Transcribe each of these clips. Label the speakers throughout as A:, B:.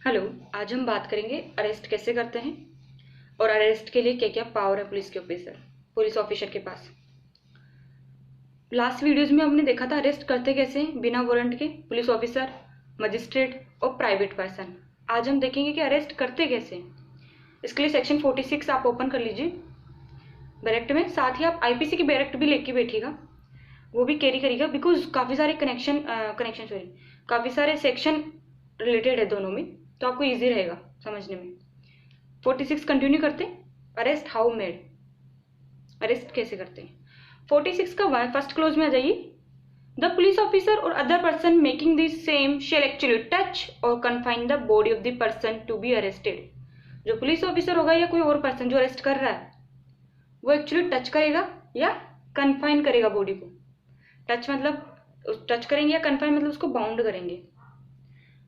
A: Hello. आज हम बात करेंगे अरेस्ट कैसे करते हैं और अरेस्ट के लिए क्या क्या पावर है पुलिस ऑफिसर के पास। लास्ट वीडियोस में हमने देखा था अरेस्ट करते कैसे हैं बिना वारंट के पुलिस ऑफिसर, मजिस्ट्रेट और प्राइवेट पर्सन। आज हम देखेंगे कि अरेस्ट करते कैसे हैं। इसके लिए सेक्शन 46 आप ओपन कर लीजिए बैरेक्ट में। साथ ही आप आईपीसी की बैरेक्ट भी लेके बैठिएगा, वो भी कैरी करिएगा, बिकॉज काफ़ी सारे काफ़ी सारे सेक्शन रिलेटेड है दोनों में, तो आपको इजी रहेगा समझने में। 46 कंटिन्यू करते हैं। अरेस्ट हाउ मेड, अरेस्ट कैसे करते हैं। 46 का वाई फर्स्ट क्लोज में आ जाइए। द पुलिस ऑफिसर और other person making this same shall actually touch और confine the body of the person to be arrested. जो पुलिस ऑफिसर होगा या कोई और पर्सन जो अरेस्ट कर रहा है वो एक्चुअली टच करेगा या कन्फाइन करेगा बॉडी को। टच करेंगे या कन्फाइन मतलब उसको बाउंड करेंगे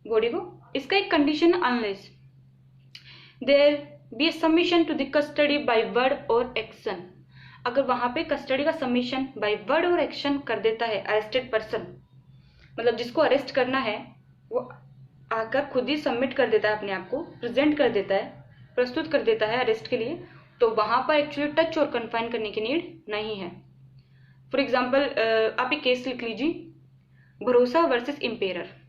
A: बॉडी को। इसका एक condition unless there be submission to the custody by word और एक्शन। अगर वहां पे कस्टडी का सबमिशन बाय वर्ड और एक्शन कर देता है अरेस्टेड पर्सन, मतलब जिसको अरेस्ट करना है वो आकर खुद ही सबमिट कर देता है, अपने आप को प्रेजेंट कर देता है, प्रस्तुत कर देता है अरेस्ट के लिए, तो वहां पर एक्चुअली टच और कन्फाइन करने की नीड नहीं है। फॉर एग्जाम्पल आप एक केस लिख लीजिए, भरोसा वर्सेस इम्पेरर।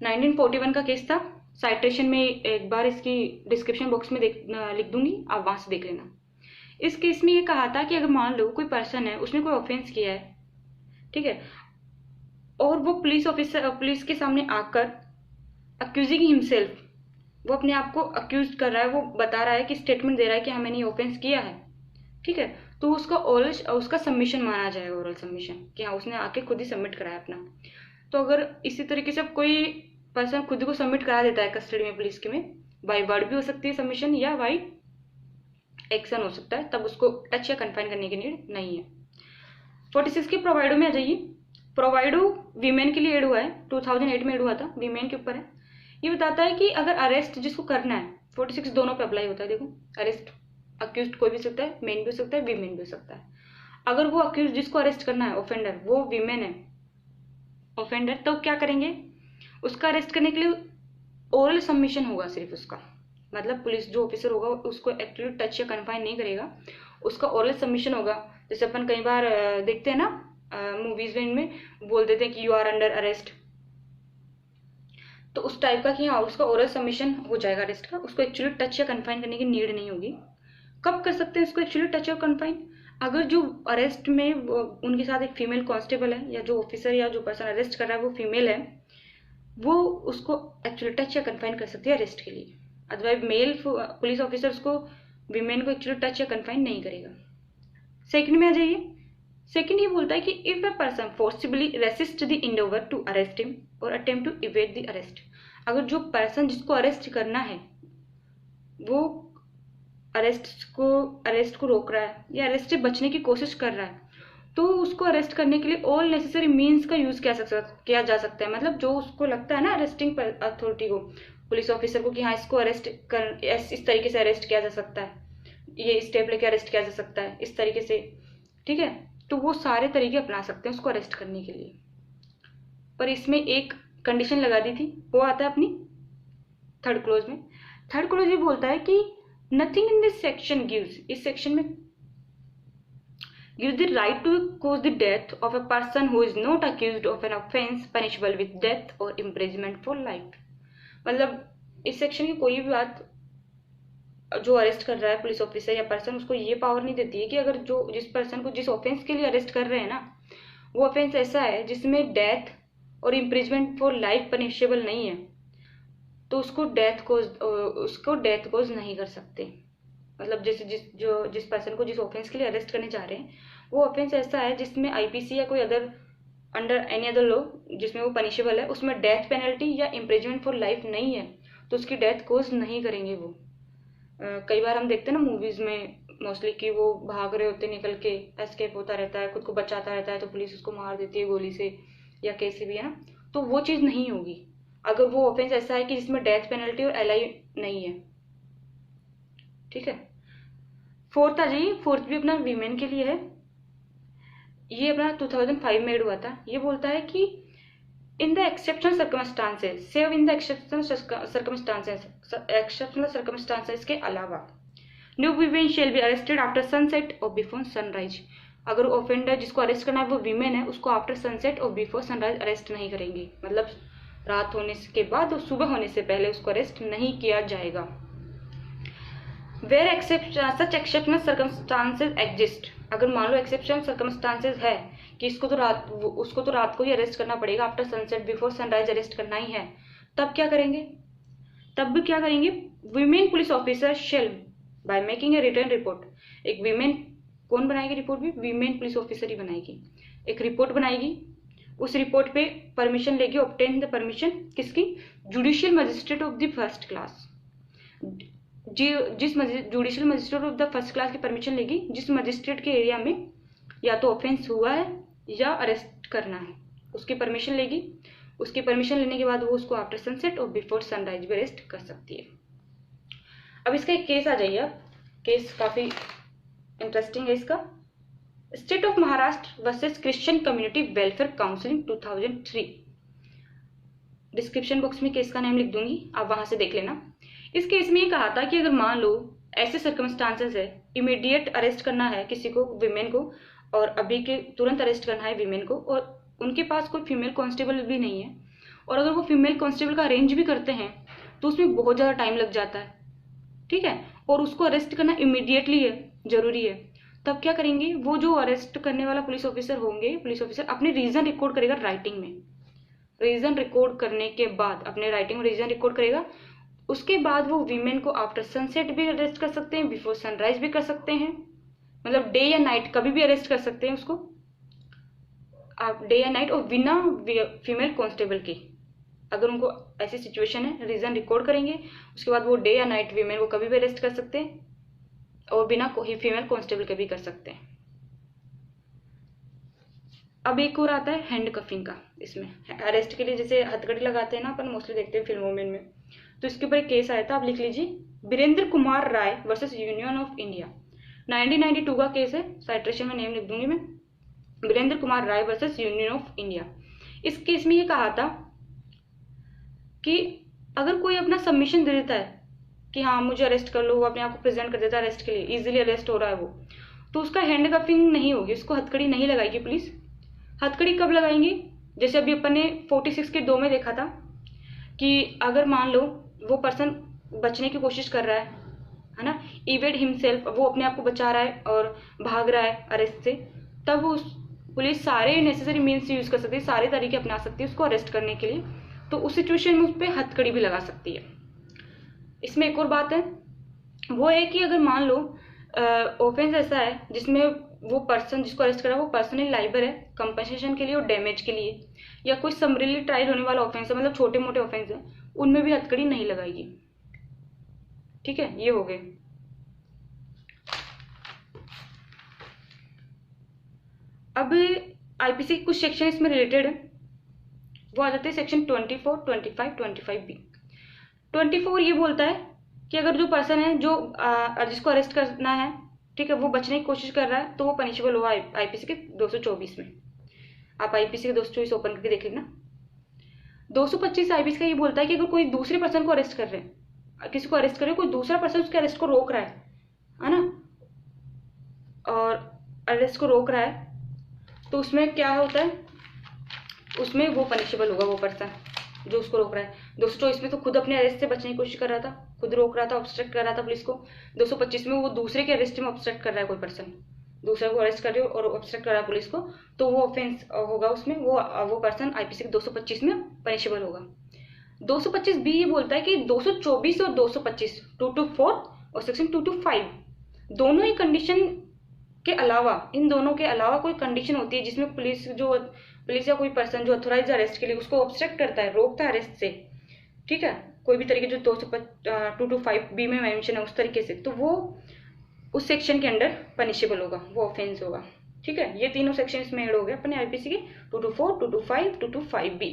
A: 1941 का केस था। साइटेशन में एक बार इसकी डिस्क्रिप्शन बॉक्स में लिख दूंगी, आप वहां से देख लेना। इस केस में ये कहा था कि अगर मान लो कोई पर्सन है, उसने कोई ऑफेंस किया है, ठीक है, और वो पुलिस के सामने आकर अक्यूजिंग हिमसेल्फ, वो अपने आप को अक्यूज कर रहा है, वो बता रहा है कि स्टेटमेंट दे रहा है कि हाँ मैंने ये ऑफेंस किया है, ठीक है, तो उसका सबमिशन माना जाएगा, ओरल सबमिशन, कि हाँ उसने आके खुद ही सबमिट कराया अपना। तो अगर इसी तरीके से कोई पर्सन खुद को सबमिट करा देता है कस्टडी में पुलिस के में, बाय वर्ड भी हो सकती है सबमिशन या बाय एक्शन हो सकता है, तब उसको टच या कन्फाइन करने की नीड नहीं है। 46 के प्रोवाइडो में आ जाइए। प्रोवाइडो वीमेन के लिए एड हुआ है, 2008 में एड हुआ था, वीमेन के ऊपर है। ये बताता है कि अगर अरेस्ट जिसको करना है, 46 दोनों पे अप्लाई होता है। देखो, अरेस्ट अक्यूज कोई भी सकता है, मेन भी हो सकता है, वीमेन भी हो सकता है। अगर वो अक्यूज जिसको अरेस्ट करना है, ऑफेंडर, वो वीमेन है ऑफेंडर, तो क्या करेंगे, उसका अरेस्ट करने के लिए ओरल सबमिशन होगा सिर्फ उसका, मतलब पुलिस जो ऑफिसर होगा उसको एक्चुअली टच या कन्फाइन नहीं करेगा, उसका ओरल सबमिशन होगा। जैसे अपन कई बार देखते हैं ना मूवीज में, इनमें बोल देते हैं कि यू आर अंडर अरेस्ट, तो उस टाइप का कि हाँ उसका ओरल सबमिशन हो जाएगा अरेस्ट का, उसको एक्चुअली टच या कन्फाइन करने की नीड नहीं होगी। कब कर सकते हैं उसको एक्चुअली टच और कन्फाइन, अगर जो अरेस्ट में उनके साथ एक फीमेल कांस्टेबल है, या जो ऑफिसर या जो पर्सन अरेस्ट कर रहा है वो फीमेल है, वो उसको एक्चुअली टच या कन्फाइन कर सकती है अरेस्ट के लिए। अदरवाइज मेल पुलिस ऑफिसर उसको वीमेन को एक्चुअली टच या कन्फाइन नहीं करेगा। सेकंड में आ जाइए। सेकंड ये बोलता है कि if a person forcibly resist the endeavour to arrest him और attempt to evade the arrest. अगर जो पर्सन जिसको अरेस्ट करना है वो अरेस्ट को रोक रहा है या अरेस्ट से बचने की कोशिश कर रहा है, तो उसको अरेस्ट करने के लिए ऑल नेसेसरी मीन्स का यूज किया जा सकता है। मतलब जो उसको लगता है ना अरेस्टिंग अथॉरिटी को, पुलिस ऑफिसर को, कि हाँ इसको अरेस्ट कर, इस तरीके से अरेस्ट किया जा सकता है, ये स्टेप लेके अरेस्ट किया जा सकता है इस तरीके से, ठीक है, तो वो सारे तरीके अपना सकते हैं उसको अरेस्ट करने के लिए। पर इसमें एक कंडीशन लगा दी थी, वो आता है अपनी थर्ड क्लोज में। थर्ड क्लोज ये बोलता है कि nothing in this section gives, इस सेक्शन में gives the right to cause the death of a person who is not accused of an offense punishable with death or imprisonment for life। मतलब इस section की कोई भी बात जो arrest कर रहा है पुलिस ऑफिसर या पर्सन, उसको ये पावर नहीं देती है कि अगर जो जिस पर्सन को जिस ऑफेंस के लिए अरेस्ट कर रहे हैं ना, वो ऑफेंस ऐसा है जिसमें डेथ और इम्प्रिजमेंट फॉर लाइफ पनिशेबल नहीं है, तो उसको डेथ कोज नहीं कर सकते। मतलब जैसे जिस पर्सन को जिस ऑफेंस के लिए अरेस्ट करने जा रहे हैं, वो ऑफेंस ऐसा है जिसमें आईपीसी या कोई other under any other law जिसमें वो पनिशेबल है, उसमें डेथ पेनल्टी या इम्प्रिजमेंट फॉर लाइफ नहीं है, तो उसकी डेथ कोज नहीं करेंगे वो। कई बार हम देखते हैं ना मूवीज में मोस्टली कि वो भाग रहे होते, निकल के एस्केप होता रहता है, खुद को बचाता रहता है, तो पुलिस उसको मार देती है गोली से या कैसे भी है ना, तो वो चीज़ नहीं होगी अगर वो ऑफेंस ऐसा है कि जिसमें डेथ पेनल्टी और एलआई नहीं है, ठीक है। फोर्थ आ जाइए। फोर्थ भी अपना वीमेन के लिए है, ये अपना 2005 में एड हुआ था। ये बोलता है कि in the exceptional circumstances, save in the exceptional circumstances के अलावा new women shall be arrested after sunset और बिफोर सनराइज। अगर ऑफेंडर जिसको अरेस्ट करना है वो वीमेन है, उसको आफ्टर सनसेट और बिफोर सनराइज अरेस्ट नहीं करेंगे, मतलब रात होने के बाद और सुबह होने से पहले उसको अरेस्ट नहीं किया जाएगा। Where such exceptional circumstances exist, अगर मान लो एक्सेप्शनल सर्कमस्टांसेस है कि उसको तो रात को ही अरेस्ट करना पड़ेगा, after sunset before sunrise arrest करना ही है, तब क्या करेंगे? तब भी क्या करेंगे? Women police officer shall by making a return report, एक वीमेन कौन बनाएगी रिपोर्ट? भी वीमेन पुलिस ऑफिसर ही बनाएगी। एक रिपोर्ट बनाएगी, उस रिपोर्ट पे परमिशन लेगी, ऑब्टेन द परमिशन किसकी? Judicial magistrate of the first class, जिस judicial magistrate of the first class की परमिशन लेगी जिस मजिस्ट्रेट के एरिया में या तो ऑफेंस हुआ है या अरेस्ट करना है, उसकी परमिशन लेगी। उसकी परमिशन लेने के बाद वो उसको आफ्टर सनसेट और बिफोर सनराइज भी अरेस्ट कर सकती है। अब इसका एक केस आ जाइए। अब केस काफी इंटरेस्टिंग है इसका। State of Maharashtra versus Christian community welfare counselling 2003। Description box में केस का नाम लिख दूंगी, आप वहां से देख लेना। इस केस में ये कहा था कि अगर मान लो ऐसे सर्कमस्टांसेस है, इमीडिएट अरेस्ट करना है किसी को, विमेन को, और अभी के तुरंत अरेस्ट करना है विमेन को, और उनके पास कोई फीमेल कांस्टेबल भी नहीं है, और अगर वो फीमेल कांस्टेबल का अरेंज भी करते हैं तो उसमें बहुत ज़्यादा टाइम लग जाता है, ठीक है, और उसको अरेस्ट करना इमीडिएटली है, जरूरी है। तब क्या करेंगे? वो जो अरेस्ट करने वाला पुलिस ऑफिसर होंगे, पुलिस ऑफिसर अपने रीजन रिकॉर्ड करेगा राइटिंग में। रीजन रिकॉर्ड करने के बाद अपने राइटिंग में रीजन रिकॉर्ड करेगा, उसके बाद वो वीमेन को आफ्टर सनसेट भी अरेस्ट कर सकते हैं, बिफोर सनराइज भी कर सकते हैं, मतलब डे या नाइट कभी भी अरेस्ट कर सकते हैं उसको, आप डे या नाइट, और बिना फीमेल कांस्टेबल के। अगर उनको ऐसी सिचुएशन है, रीजन रिकॉर्ड करेंगे, उसके बाद वो डे या नाइट वीमेन को कभी भी अरेस्ट कर सकते हैं, और बिना कोई फीमेल कांस्टेबल के भी कर सकते हैं। अब एक और आता है हैंड कफिंग का। इसमें अरेस्ट के लिए जैसे हथकड़ी लगाते हैं ना, अपन मोस्टली देखते हैं फिल्मों में, तो इसके ऊपर एक केस आया था, आप लिख लीजिए, Virendra Kumar Rai versus union of India. 1992 का केस है, साइट्रेशन में नेम लिख दूंगी मैं, Virendra Kumar Rai versus union of India. इस केस में ये कहा था कि अगर कोई अपना सबमिशन दे देता है कि हाँ मुझे अरेस्ट कर लो, वो अपने आप को प्रेजेंट कर देता है अरेस्ट के लिए, इजीली अरेस्ट हो रहा है वो, तो उसका हैंड कफिंग नहीं होगी, उसको हथकड़ी नहीं लगाएगी पुलिस। हथकड़ी कब लगाएंगे? जैसे अभी अपन ने 46 के 2 में देखा था कि अगर मान लो वो पर्सन बचने की कोशिश कर रहा है ना, इवेड हिमसेल्फ, वो अपने आप को बचा रहा है और भाग रहा है अरेस्ट से, तब उस पुलिस सारे नेसेसरी मीन्स यूज कर सकती है, सारे तरीके अपना सकती है उसको अरेस्ट करने के लिए। तो उस सिचुएशन में उस पर हथकड़ी भी लगा सकती है। इसमें एक और बात है, वो है कि अगर मान लो ऑफेंस ऐसा है जिसमें वो पर्सन जिसको अरेस्ट करा वो पर्सनली लाइबल है कंपनसेशन के लिए और डैमेज के लिए, या कोई समरीली ट्रायल होने वाला ऑफेंस है, मतलब छोटे मोटे ऑफेंस है, उनमें भी हथकड़ी नहीं लगाएगी। ठीक है, ये हो गए। अब आईपीसी के कुछ सेक्शन इसमें रिलेटेड है, वो आ जाते हैं सेक्शन 24, 25, 25B। 24 ये बोलता है कि अगर जो पर्सन है जो जिसको अरेस्ट करना है, ठीक है, वो बचने की कोशिश कर रहा है, तो वो पनिशेबल होगा आईपीसी के 224 में। आप आईपीसी के 224 ओपन करके देख लेना। 225 आईपीसी का ये बोलता है कि अगर कोई दूसरे पर्सन को अरेस्ट कर रहे हैं, किसी को अरेस्ट कर रहे हैं, कोई दूसरा पर्सन उसके अरेस्ट को रोक रहा है ना, और अरेस्ट को रोक रहा है, तो उसमें क्या होता है, उसमें वो पनिशेबल होगा वो पर्सन जो उसको रोक रहा है। 224 में तो खुद अपने अरेस्ट से बचने की कोशिश कर रहा था, खुद रोक रहा था, ऑब्स्ट्रक्ट कर रहा था पुलिस को। 225 में वो दूसरे के अरेस्ट में ऑब्स्ट्रक्ट कर रहा है, कोई पर्सन दूसरे को अरेस्ट कर रहे हो और ऑब्स्ट्रक्ट कर रहा है पुलिस को, तो वो ऑफेंस होगा उसमें, वो पर्सन आईपीसी के 225 में पनिशेबल होगा। 225B ये बोलता है कि 224 और 225 224 और सेक्शन 225 दोनों ही कंडीशन के अलावा, इन दोनों के अलावा कोई कंडीशन होती है जिसमें पुलिस या कोई पर्सन जो अथोराइज अरेस्ट के लिए उसको ऑब्स्ट्रक्ट करता है, रोकता है अरेस्ट से, ठीक है, कोई भी तरीके जो 225B में मेंशन है उस तरीके से, तो वो उस सेक्शन के अंडर पनिशेबल होगा, वो ऑफेंस होगा। ठीक है, ये तीनों सेक्शन इसमें ऐड हो गए अपने आईपीसी के 224, 225, 225B।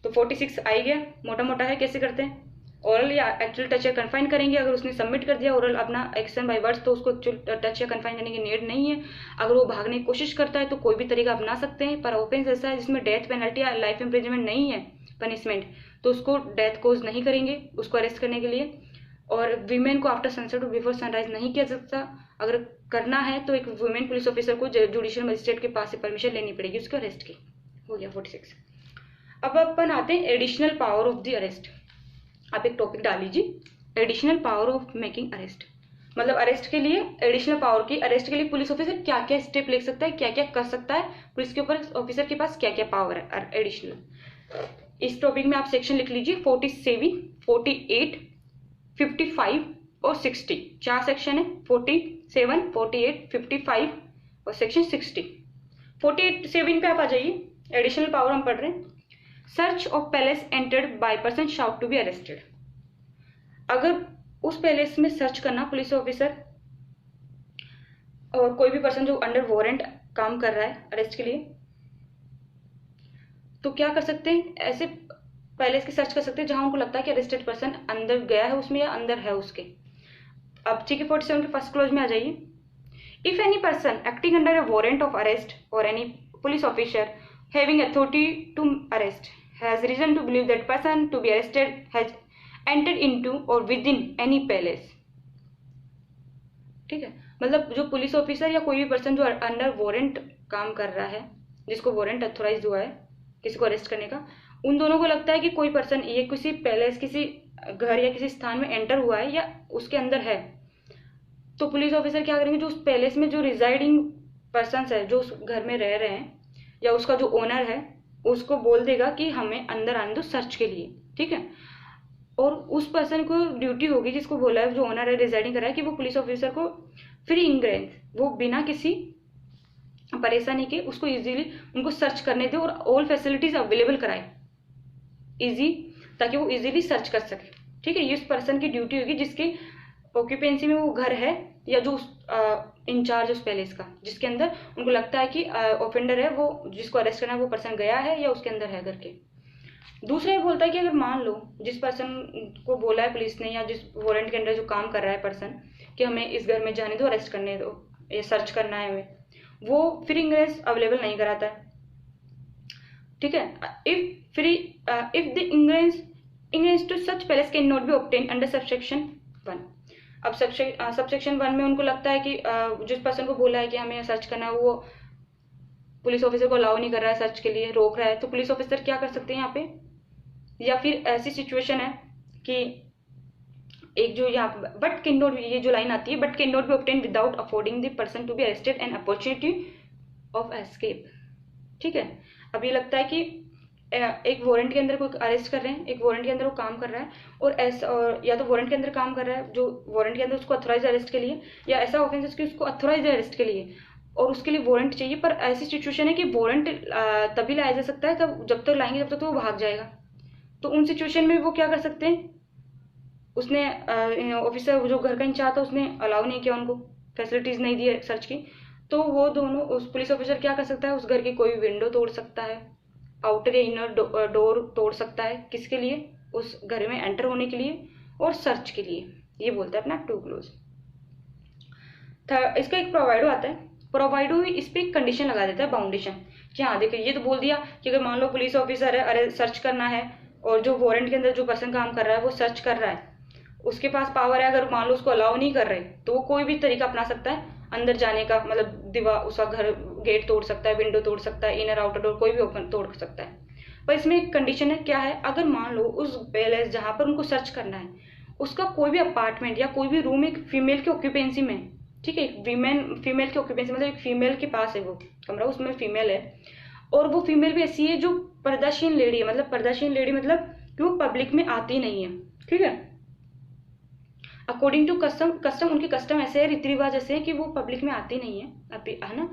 A: तो 46 आ गया, मोटा मोटा है, कैसे करते हैं, ओरल या एक्चुअल टच या कन्फाइन करेंगे। अगर उसने सबमिट कर दिया ओरल अपना एक्शन बाय वर्ड्स तो उसको एक्चुअल टच या कन्फाइन करने की नीड नहीं है। अगर वो भागने की कोशिश करता है तो कोई भी तरीका अपना सकते हैं। पर ऑफेंस ऐसा है जिसमें डेथ पेनल्टी या लाइफ इम्प्रिजनमेंट नहीं है पनिशमेंट, तो उसको डेथ कोज नहीं करेंगे उसको अरेस्ट करने के लिए। और वीमेन को आफ्टर सनसेट और बिफोर सनराइज नहीं किया जा सकता। अगर करना है तो एक वुमेन पुलिस ऑफिसर को जुडिशियल मजिस्ट्रेट के पास से परमिशन लेनी पड़ेगी उसके अरेस्ट की। हो गया 46। अब अपन आते हैं additional power of the arrest. आप एक टॉपिक डाल लीजिए, additional power of making arrest. मतलब अरेस्ट के लिए एडिशनल पावर की, अरेस्ट के लिए पुलिस ऑफिसर क्या क्या स्टेप ले सकता है, क्या क्या कर सकता है, पुलिस के ऊपर ऑफिसर के पास क्या क्या पावर है एडिशनल। इस टॉपिक में आप सेक्शन लिख लीजिए 47, 48, 55 और 60। 4 सेक्शन है, 47, 48, 55 और सेक्शन 60। 47 पे आप आ जाइए, एडिशनल पावर हम पढ़ रहे हैं। Search of palace entered by person should to be arrested. अगर उस पैलेस में सर्च करना पुलिस ऑफिसर और कोई भी पर्सन जो अंडर वारंट काम कर रहा है अरेस्ट के लिए, तो क्या कर सकते हैं, ऐसे पैलेस की सर्च कर सकते हैं जहां उनको लगता है कि अरेस्टेड पर्सन अंदर गया है उसमें या अंदर है उसके। अब ठीक है 47 के फर्स्ट क्लोज में आ जाइए। If any person acting under a warrant of arrest और any police officer having authority to arrest has reason to believe that person to be arrested has entered into or within any palace। ठीक है, मतलब जो police officer या कोई भी person जो under warrant काम कर रहा है, जिसको वारंट अथोराइज हुआ है किसी को अरेस्ट करने का, उन दोनों को लगता है कि कोई पर्सन ये किसी पैलेस, किसी घर या किसी स्थान में एंटर हुआ है या उसके अंदर है, तो पुलिस ऑफिसर क्या करेंगे, जो उस पैलेस में जो रिजाइडिंग पर्सन है, जो उस घर में रह रहे हैं या उसका जो ओनर है, उसको बोल देगा कि हमें अंदर आने दो सर्च के लिए। ठीक है, और उस पर्सन को ड्यूटी होगी, जिसको बोला है, जो ओनर है, रिजाइडिंग कर रहा है, कि वो पुलिस ऑफिसर को फ्री इंग्रेंस, वो बिना किसी परेशानी के उसको इजीली उनको सर्च करने दे और ऑल फैसिलिटीज अवेलेबल कराए इजी, ताकि वो इजीली सर्च कर सके। ठीक है, ये उस पर्सन की ड्यूटी होगी जिसके ऑक्यूपेंसी में वो घर है या जो इंचार्ज उस पैलेस का, जिसके अंदर उनको लगता है कि ऑफेंडर है, वो जिसको अरेस्ट करना है वो पर्सन गया है या उसके अंदर है घर के। दूसरा ये बोलता है कि अगर मान लो जिस पर्सन को बोला है पुलिस ने या जिस वारंट के अंदर जो काम कर रहा है पर्सन कि हमें इस घर में जाने दो, अरेस्ट करने दो या सर्च करना है हमें, वो फ्री इंग्रेस अवेलेबल नहीं कराता है। ठीक है, if the ingress to such palace can not be obtain under subsection 1। अब सबसेक्शन 1 में उनको लगता है कि जिस पर्सन को बोला है कि हमें सर्च करना है वो पुलिस ऑफिसर को अलाउ नहीं कर रहा है, सर्च के लिए रोक रहा है, तो पुलिस ऑफिसर क्या कर सकते हैं यहाँ पे, या फिर ऐसी सिचुएशन है कि एक जो यहाँ बट कैन नॉट, ये जो लाइन आती है, but can not be obtain without affording the person to be arrested an opportunity of escape. ठीक है, अब ये लगता है कि एक वारंट के अंदर कोई अरेस्ट कर रहे हैं, एक वारंट के अंदर वो काम कर रहा है और ऐसा, और या तो वारंट के अंदर काम कर रहा है जो वारंट के अंदर उसको अथोराइज अरेस्ट के लिए, या ऐसा ऑफेंस कि उसको अथोराइज अरेस्ट के लिए और उसके लिए वारंट चाहिए। पर ऐसी सिचुएशन है कि वारंट तभी लाया जा सकता है तब, जब तक लाएंगे जब तक तो वो भाग जाएगा। तो उन सिचुएशन में वो क्या कर सकते हैं, उसने ऑफिसर जो घर का इंचार्ज था उसने अलाउ नहीं किया, उनको फैसिलिटीज नहीं दी सर्च की, तो वो दोनों, उस पुलिस ऑफिसर क्या कर सकता है, उस घर की कोई विंडो तोड़ सकता है, आउटर या इनर डोर तोड़ सकता है, किसके लिए, उस घर में एंटर होने के लिए और सर्च के लिए। ये बोलता है अपना टू क्लोज। इसका एक प्रोवाइडो आता है, प्रोवाइडो इस पे एक कंडीशन लगा देता है, बाउंडेशन, कि हाँ देखिए ये तो बोल दिया कि अगर मान लो पुलिस ऑफिसर है, अरे सर्च करना है और जो वारंट के अंदर जो पर्सन काम कर रहा है वो सर्च कर रहा है, उसके पास पावर है, अगर मान लो उसको अलाउ नहीं कर रहे तो वो कोई भी तरीका अपना सकता है अंदर जाने का, मतलब दीवार, उसका घर गेट तोड़ सकता है, विंडो तोड़ सकता है, इनर आउटर डोर कोई भी ओपन तोड़ सकता है। पर इसमें एक कंडीशन है, क्या है, अगर मान लो उस पैलेस जहां पर उनको सर्च करना है उसका कोई भी अपार्टमेंट या कोई भी रूम एक फीमेल के ऑक्यूपेंसी में, ठीक है, फीमेल के ऑक्यूपेंसी मतलब एक फीमेल के पास है वो कमरा, उसमें फीमेल है और वो फीमेल भी ऐसी है जो पर्दाशीन लेडी है, मतलब पर्दाशीन लेडी मतलब कि वो पब्लिक में आती नहीं है। ठीक है, अकॉर्डिंग टू कस्टम उनके कस्टम ऐसे है, रीति रिवाज ऐसे है कि वो पब्लिक में आती नहीं है ना।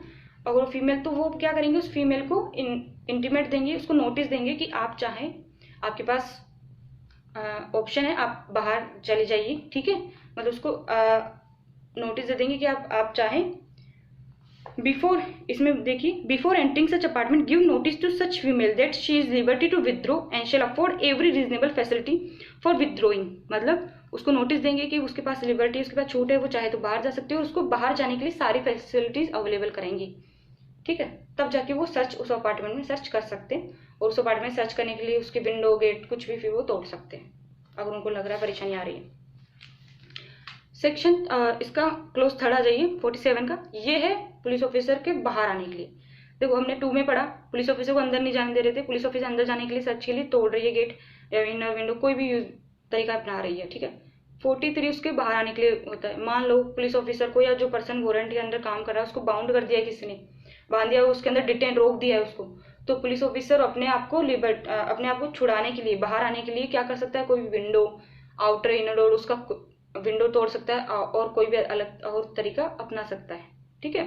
A: अगर फीमेल, तो वो क्या करेंगे, उस फीमेल को इंटीमेट देंगे, उसको नोटिस देंगे कि आप चाहें, आपके पास ऑप्शन है, आप बाहर चले जाइए। ठीक है, मतलब उसको नोटिस दे देंगे कि आप चाहें बिफोर, इसमें देखिए, before entering such apartment give notice to such female that she is liberty to withdraw and shall afford every reasonable facility for withdrawing. मतलब उसको नोटिस देंगे कि उसके पास लिबर्टी, उसके पास छूट है, वो चाहे तो बाहर जा सकती है और उसको बाहर जाने के लिए सारी फैसिलिटीज अवेलेबल कराएंगी। ठीक है, तब जाके वो सर्च उस अपार्टमेंट में सर्च कर सकते हैं और उस अपार्टमेंट में सर्च करने के लिए उसके विंडो गेट कुछ भी फिर वो तोड़ सकते हैं अगर उनको लग रहा है परेशानी आ रही है। सेक्शन इसका क्लोज थर्ड आ जाइए 47 का, ये है पुलिस ऑफिसर के बाहर आने के लिए। देखो हमने 2 में पढ़ा, पुलिस ऑफिसर को अंदर नहीं जाने दे रहे थे, पुलिस ऑफिसर अंदर जाने के लिए सर्च के लिए तोड़ रही है गेट या इनर विंडो, कोई भी तरीका अपना रही है। ठीक है, 43 उसके बाहर आने के लिए होता है। मान लो पुलिस ऑफिसर को या जो पर्सन वारंट के अंदर काम कर रहा है उसको बाउंड कर दिया, किसी ने बांध दिया, उसके अंदर डिटेन रोक दिया है उसको, तो पुलिस ऑफिसर अपने आप को छुड़ाने के लिए, बाहर आने के लिए क्या कर सकता है, कोई विंडो, आउटर इनर डोर, उसका विंडो तोड़ सकता है और कोई भी अलग और तरीका अपना सकता है। ठीक है,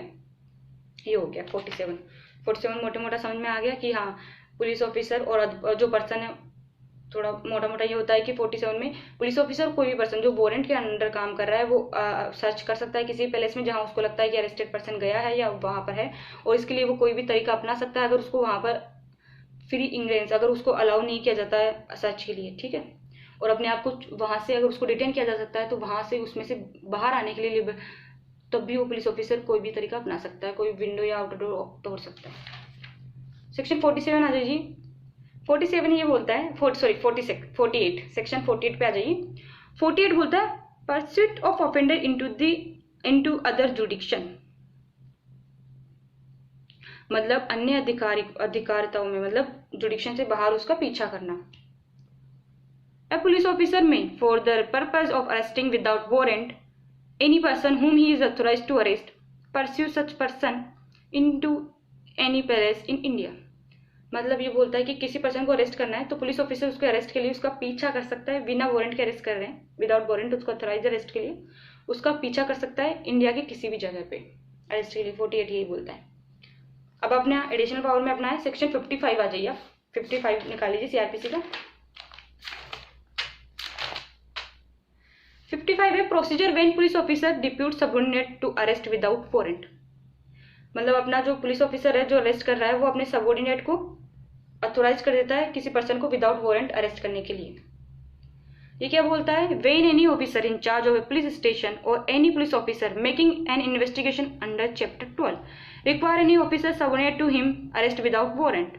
A: ये हो गया 47 मोटा मोटा समझ में आ गया कि हाँ पुलिस ऑफिसर और जो पर्सन है, थोड़ा मोटा मोटा ये होता है कि 47 में पुलिस ऑफिसर कोई भी पर्सन जो वारंट के अंडर काम कर रहा है वो सर्च कर सकता है किसी पैलेस में जहां उसको लगता है कि अरेस्टेड पर्सन गया है या वहां पर है, और इसके लिए वो कोई भी तरीका अपना सकता है अगर उसको वहां पर फ्री इंग्रेंस, अगर उसको अलाउ नहीं किया जाता है सर्च के लिए। ठीक है, और अपने आप को वहां से अगर उसको डिटेन किया जा सकता है तो वहां से उसमें से बाहर आने के लिए तब भी वो पुलिस ऑफिसर कोई भी तरीका अपना सकता है, कोई विंडो या आउटर डोर तोड़ सकता है। सेक्शन 47 आ जाइए। 47 ये बोलता है 48 सेक्शन 48 पे आ जाइए। 48 बोलता है pursuit of offender into other जुडिक्शन, मतलब अन्य अधिकारिताओं में, मतलब जुडिक्शन से बाहर उसका पीछा करना। A police officer may, for the purpose of arresting without warrant any person whom he is authorized to arrest, pursue such person into any place in India। मतलब ये बोलता है कि किसी पर्सन को अरेस्ट करना है तो पुलिस ऑफिसर उसके अरेस्ट के लिए उसका पीछा कर सकता है, बिना वारंट के अरेस्ट कर रहे हैं, विदाउट वारंट उसको अथोराइज अरेस्ट के लिए उसका पीछा कर सकता है इंडिया के किसी भी जगह पे अरेस्ट के लिए। 48 यही बोलता है। अब अपने एडिशनल पावर में अपना है सेक्शन 55 आ जाइए, 55 निकाल लीजिए सीआरपीसी का। 55 है procedure when police officer depute subordinate to arrest without warrant, मतलब अपना जो पुलिस ऑफिसर है जो अरेस्ट कर रहा है वो अपने सबऑर्डिनेट को अथोराइज कर देता है किसी पर्सन को विदाउट वारंट अरेस्ट करने के लिए। ये क्या बोलता है, when any officer in charge of a police station और any police officer making an investigation under chapter 12 require any officer subordinate to him arrest without warrant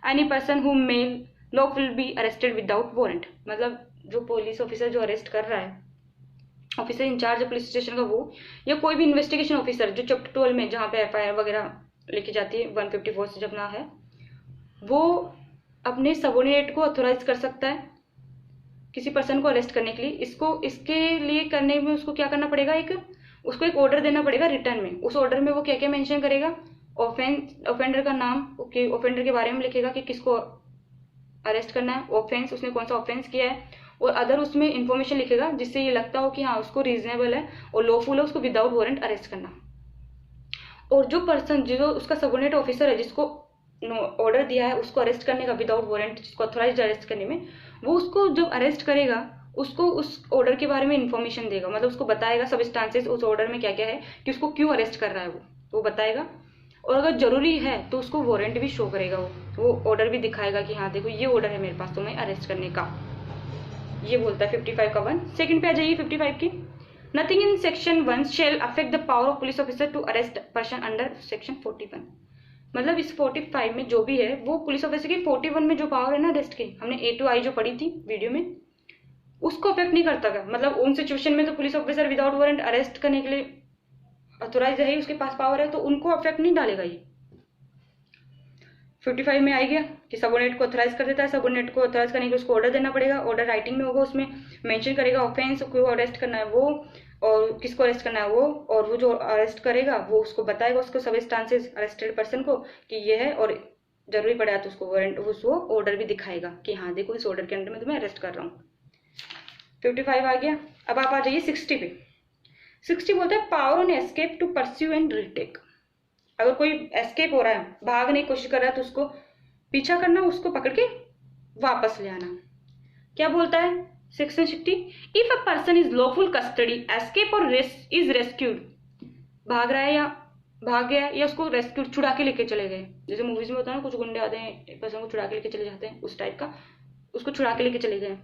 A: any person who may lawful be arrested without warrant, मतलब जो police officer जो arrest कर रहा है, officer in charge police station का वो, या कोई भी इन्वेस्टिगेशन ऑफिसर जो चैप्टर 12 में जहाँ पे एफआईआर वगैरह लिखी जाती है 154 से जब ना है, वो अपने सबऑर्डिनेट को अथोराइज कर सकता है किसी पर्सन को अरेस्ट करने के लिए। इसके लिए करने में उसको क्या करना पड़ेगा, उसको एक ऑर्डर देना पड़ेगा रिटर्न में। उस ऑर्डर में वो क्या क्या मेंशन करेगा, ऑफेंडर का नाम, ऑफेंडर के बारे में लिखेगा कि किसको अरेस्ट करना है, ऑफेंस उसने कौन सा ऑफेंस किया है, और अदर उसमें इंफॉर्मेशन लिखेगा जिससे ये लगता हो कि हाँ उसको रीजनेबल है और लॉफुल है उसको विदाउट वारंट अरेस्ट करना। और जो पर्सन जो उसका सबऑर्डिनेट ऑफिसर है जिसको ऑर्डर दिया है उसको अरेस्ट करने का विदाउट वारंट, जिसको अथोराइज अरेस्ट करने में, वो उसको जब अरेस्ट करेगा उसको उस ऑर्डर के बारे में इंफॉर्मेशन देगा, मतलब उसको बताएगा सब इंस्टांसेस उस ऑर्डर में क्या क्या है कि उसको क्यों अरेस्ट कर रहा है वो बताएगा। और अगर जरूरी है तो उसको वारंट भी शो करेगा, वो ऑर्डर भी दिखाएगा कि हाँ देखो ये ऑर्डर है मेरे पास तुम्हें अरेस्ट करने का। ये बोलता है 55 का 1। सेकंड पे आ जाइए 55 की। Nothing in section 1 shall affect the power of police officer to arrest person under section 41, मतलब इस 45 में जो भी है वो पुलिस ऑफिसर की 41 में जो पावर है ना अरेस्ट की, हमने A to I जो पढ़ी थी वीडियो में, उसको अफेक्ट नहीं करता का। मतलब उन सिचुएशन में तो police officer without warrant arrest करने के लिए अथोराइज है, उसके पास पावर है, तो उनको अफेक्ट नहीं डालेगा ये। 55 में आ गया कि सबऑर्डिनेट को अथोराइज कर देता है, सबऑर्डिनेट को अथोराइज करने के लिए उसको ऑर्डर देना पड़ेगा, ऑर्डर राइटिंग में होगा, उसमें मेंशन करेगा ऑफेंस को अरेस्ट करना है वो और किसको अरेस्ट करना है वो, और वो जो अरेस्ट करेगा वो उसको बताएगा उसको सब इंस्टांसेस अरेस्टेड पर्सन को कि ये है, और जरूरी पड़ा तो उसको वारंट उसको ऑर्डर भी दिखाएगा कि हाँ देखो इस ऑर्डर के अंडर में तुम्हें अरेस्ट कर रहा हूँ। 55 आ गया। अब आप आ जाइए 60 पे। 60 बोलता है power on escape to pursue and retake, अगर कोई एस्केप हो रहा है, भागने की कोशिश कर रहा है तो उसको पीछा करना, उसको पकड़ के वापस ले आना। क्या बोलता है section 60, if a person is lawful custody escape और इज रेस्क्यूड, भाग रहा है या भाग गया या उसको रेस्क्यू छुड़ा के लेके चले गए, जैसे मूवीज में होता है ना, कुछ गुंडे आते हैं एक पर्सन को छुड़ा के लेके चले जाते हैं, उस टाइप का, उसको छुड़ा के लेके चले गए।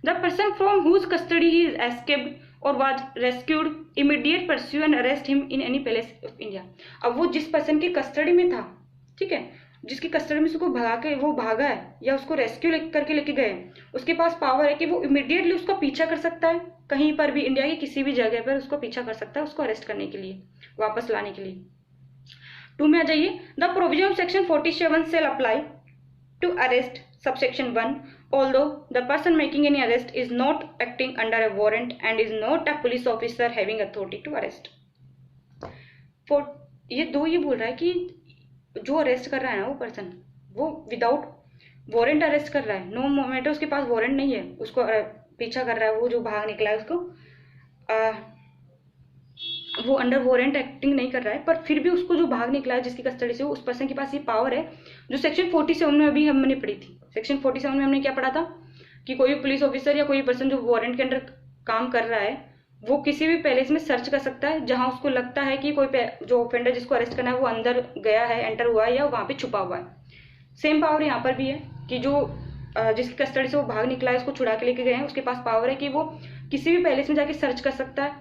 A: The person from whose custody he is escaped और was rescued immediate pursue and arrest him in any place of India. अब वो जिस पर्सन की कस्टडी में था, ठीक है, जिसकी कस्टडी में उसको भगा के वो भागा है या उसको रेस्क्यू करके लेके गए, उसके पास पावर है कि वो इमीडिएटली उसका पीछा कर सकता है, कहीं पर भी इंडिया की किसी भी जगह पर उसको पीछा कर सकता है, उसको अरेस्ट करने के लिए, वापस लाने के लिए। 2 में आ जाइए। The provision of section 47 shall apply to arrest subsection 1 although the person making any arrest is not acting under a warrant and is not a police officer having authority to arrest। ये बोल रहा है कि जो arrest कर रहा है ना वो पर्सन, वो विदाउट वारंट अरेस्ट कर रहा है, नो मैटर उसके पास वारंट नहीं है, उसको पीछा कर रहा है, वो जो भाग निकला है उसको वो अंडर वारंट एक्टिंग नहीं कर रहा है, पर फिर भी उसको जो भाग निकला है जिसकी कस्टडी से, उस पर्सन के पास ये पावर है जो सेक्शन 47 में अभी हमने पढ़ी थी। सेक्शन 47 में हमने क्या पढ़ा था कि कोई पुलिस ऑफिसर या कोई पर्सन जो वारंट के अंडर काम कर रहा है वो किसी भी पैलेस में सर्च कर सकता है जहां उसको लगता है कि कोई जो ऑफेंडर जिसको अरेस्ट करना है वो अंदर गया है, एंटर हुआ है या वहां पे छुपा हुआ है। सेम पावर यहाँ पर भी है कि जो जिसकी कस्टडी से वो भाग निकला है, उसको छुड़ा के लेके गए हैं, उसके पास पावर है कि वो किसी भी पैलेस में जाके सर्च कर सकता है,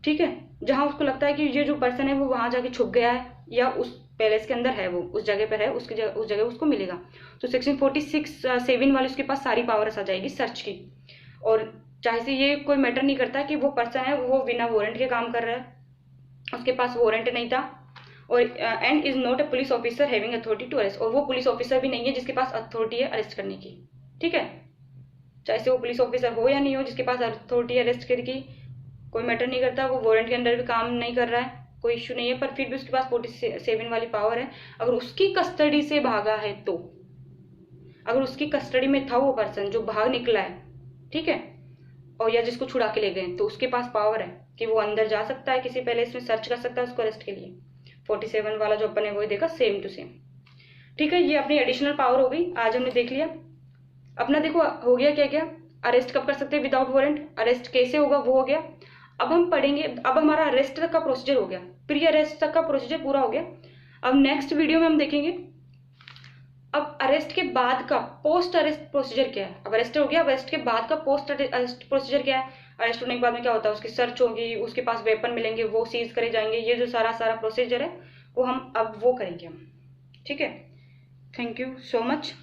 A: ठीक है, जहां उसको लगता है कि ये जो पर्सन है वो वहां जाके छुप गया है या उस पैलेस के अंदर है, वो उस जगह पर है, उस जगह उसको मिलेगा। तो सेक्शन 46(7) वाले उसके पास सारी पावर्स आ जाएगी सर्च की, और चाहे से ये कोई मैटर नहीं करता कि वो पर्सन है वो बिना वारंट के काम कर रहा है, उसके पास वारंट नहीं था, और and is not a police officer having authority to arrest, और वो पुलिस ऑफिसर भी नहीं है जिसके पास अथॉरिटी है अरेस्ट करने की, ठीक है, चाहे से वो पुलिस ऑफिसर हो या नहीं हो, जिसके पास अथॉरिटी है अरेस्ट करने की, कोई मैटर नहीं करता, वो वारंट के अंडर भी काम नहीं कर रहा है, कोई इश्यू नहीं है, पर फिर भी उसके पास 47 वाली पावर है। अगर उसकी कस्टडी से भागा है तो, अगर उसकी कस्टडी में था वो पर्सन जो भाग निकला है, ठीक है, और या जिसको छुड़ा के ले गए, तो उसके पास पावर है कि वो अंदर जा सकता है, किसी पैलेस में सर्च कर सकता है उसको अरेस्ट के लिए। 47 वाला जो अपन ने वही देखा, सेम टू सेम, ठीक है। ये अपनी एडिशनल पावर हो गई, आज हमने देख लिया अपना। देखो हो गया क्या क्या, अरेस्ट कब कर सकते हैं विदाउट वारंट, अरेस्ट कैसे होगा वो हो गया। अब हम पढ़ेंगे, अब हमारा अरेस्ट तक का प्रोसीजर हो गया, प्री अरेस्ट तक का प्रोसीजर पूरा हो गया। अब नेक्स्ट वीडियो में हम देखेंगे अब अरेस्ट के बाद का पोस्ट अरेस्ट प्रोसीजर क्या है। अब अरेस्ट हो गया, अब अरेस्ट के बाद का पोस्ट अरेस्ट प्रोसीजर क्या है, अरेस्ट होने के बाद में क्या होता है, उसकी सर्च होगी, उसके पास वेपन मिलेंगे, वो सीज करे जाएंगे, ये जो सारा प्रोसीजर है वो हम अब वो करेंगे हम, ठीक है। Thank you so much.